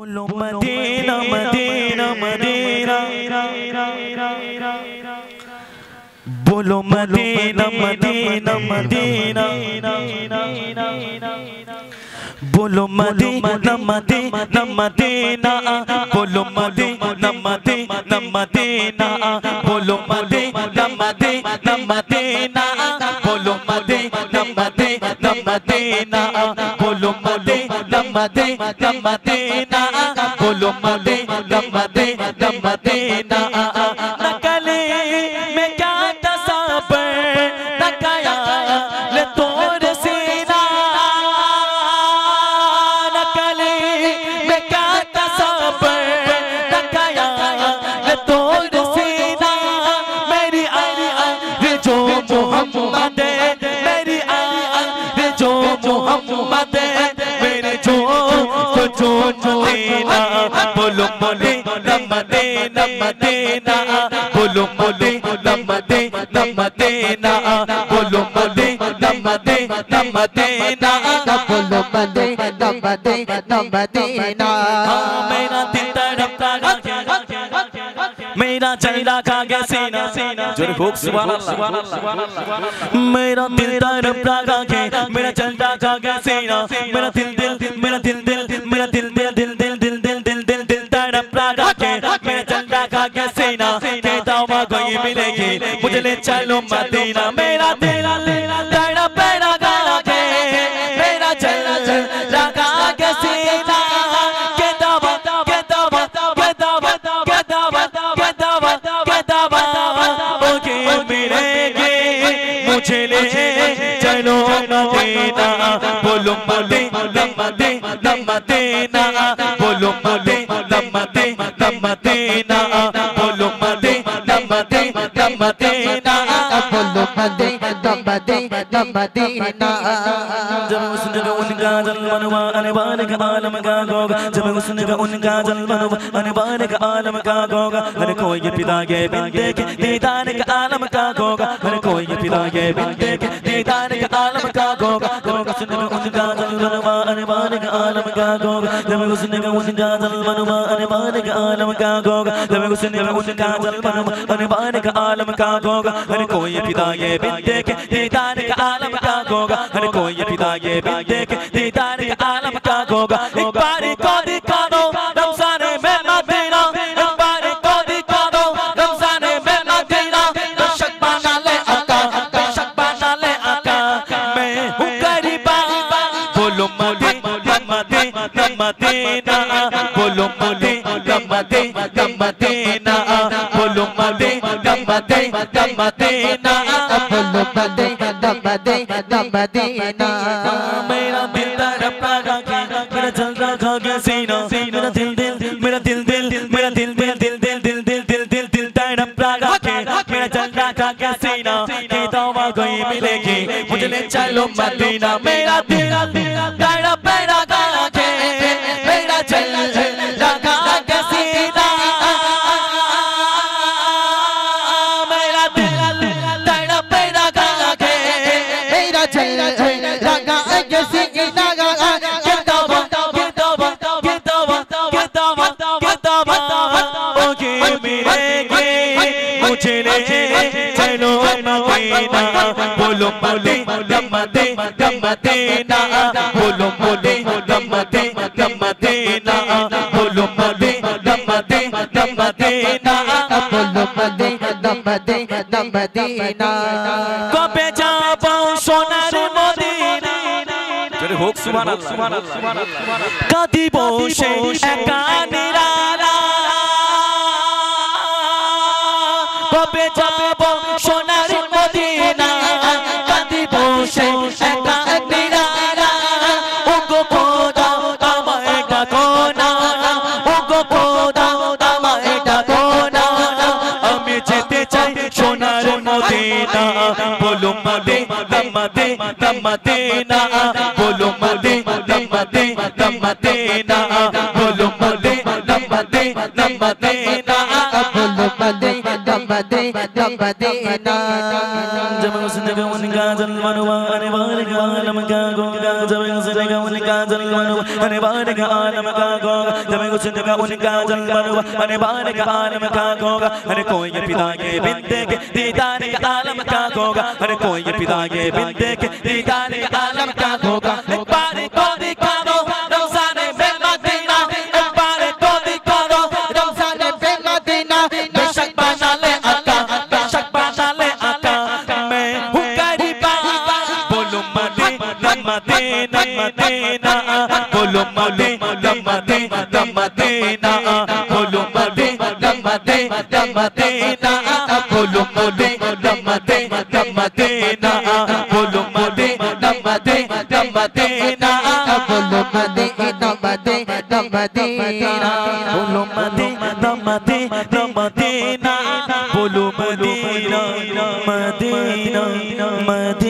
बोलो Medina Medina Medina, बोलो Medina Medina Medina, बोलो मदीना मदीना मदीना, बोलो मदीना मदीना मदीना, बोलो मदीना मदीना मदीना, बोलो मदीना मदीना मदीना, बोलो मदीना मदीना मदीना, बोलो मदीना मदीना मदीना। नकली में क्या तसव्वुर न ख्याल तोर सीना, नकली में क्या तसव्वुर न ख्याल तोर सीना। मेरी आरज़ू मोहम्मद, मेरी आरज़ू मोहम्मद, मेरे जो मदीना, बोलो मदीना मदीना मदीना, बोलो मदीना मदीना मदीना, बोलो मदीना मदीना मदीना, बोलो मदीना मदीना मदीना। मेरा दिल तड़पता मेरा चेहरा खा गया सीना, जोर खूब सुभान अल्लाह। मेरा दिल तड़पता मेरा चेहरा खा गया सीना, मेरा दिल दिल मेरा दिल दिल मेरा दिल दिल दिल दिल दिल दिल दिल दिल दिल तड़पता मेरा चेहरा खा गया सीना। कहता हुआ कोई मिलेगी मुझे ले चलो मदीना। मेरा दिल तड़पता मेरा चेहरा खा गया सीना। मुझे ले चलो मदीना, बोलो मदीना मदीना मदीना, बोलो मदीना मदीना मदीना, बोलो मदीना मदीना मदीना, बोलो मदीना मदीना मदीना। जब हुस्न का उनका जलवा अनवार का आलम का होगा, जब हुस्न का उनका जलवा अनवार का आलम का होगा। हर कोई पिता के बिंदे के दीदार का आलम का होगा, हर कोई पिता के बिंदे के दीदार का आलम का होगा। जब हुस्न का उनका जलवा अनवार का आलम का होगा, जब हुस्न का उनका जलवा अनवार का आलम का होगा, जब हुस्न का उनका जलवा अनवार का आलम का होगा। हर कोई पिता के बिंदे के दीदार का आलम का होगा, हर कोई पिता के बिंदे के दीदार का आलम का होगा। एक बार को दिखा दो रमज़ान में मदीना, एक बार को दिखा दो रमज़ान में मदीना। बेशक बना ले आका, बेशक बना ले आका, मैं हूँ गरीबा। बोलो मदीना मदीना मदीना, बोलो मदीना मदीना मदीना, बोलो मदीना मदीना मदीना, बोलो मदीना मदीना मदीना। मेरा दिल तड़पता मेरा चल रखा गया सीना, मेरा दिल दिल मेरा दिल दिल मेरा दिल दिल दिल दिल दिल दिल दिल दिल दिल तड़पता मेरा चल रखा गया सीना। कहता हुआ कोई मिलेगी मुझे ले चलो मदीना। मेरा दिल तड़पता मेरा चल रखा गया सीना, मेरा दिल तड़पता मेरा चल लगा सीना। मुझे ले चलो मदीना, बोलो मदीना मदीना मदीना, बोलो मदीना मदीना मदीना, बोलो मदीना मदीना मदीना, बोलो मदीना मदीना मदीना। कबे जाबो सोनार मदीना, জোরে হোক সুবহানাল্লাহ। কাঁদি বসে একা নিরালা, কবে যাব সোনার মদিনা। কাঁদি বসে একা নিরালা, ওগো খোদা আমায় ডাকো না, ওগো খোদা আমায় ডাকো না। আমি যেতে চাই সোনার মদিনা, বলো মদিনা মদিনা মদিনা, बोलो मदीना मदीना मदीना, बोलो मदीना मदीना मदीना, बोलो मदीना Madina Madina जब उसने का उनका जलवानुआ अने बार का आलम का गोगा जब उसने का उनका जलवानुआ अने बार का आलम का गोगा जब उसने का उनका जलवानुआ अने बार का आलम का गोगा अरे कोई पिता के बिंदे के दीदार का आलम का गोगा अरे कोई पिता के बिंदे के दीदार का आलम का गोगा बार को दिखा दो रमजान में मदीना बार को दिखा दो रमजान में मदीना बेशक बना ले आका बेशक बना ले आका मैं हूँ गरीबा बोलो मदीना मदीना मदीना बोलो मदीना मदीना मदीना बोलो मदीना मदीना मदीना बोलो मदीना मदीना मदीना बोलो मदीना मदीना मदीना बोलो मदीना मदीना मदीना बोलो मदीना मदीना मदीना बोलो मदीना मदीना मदीना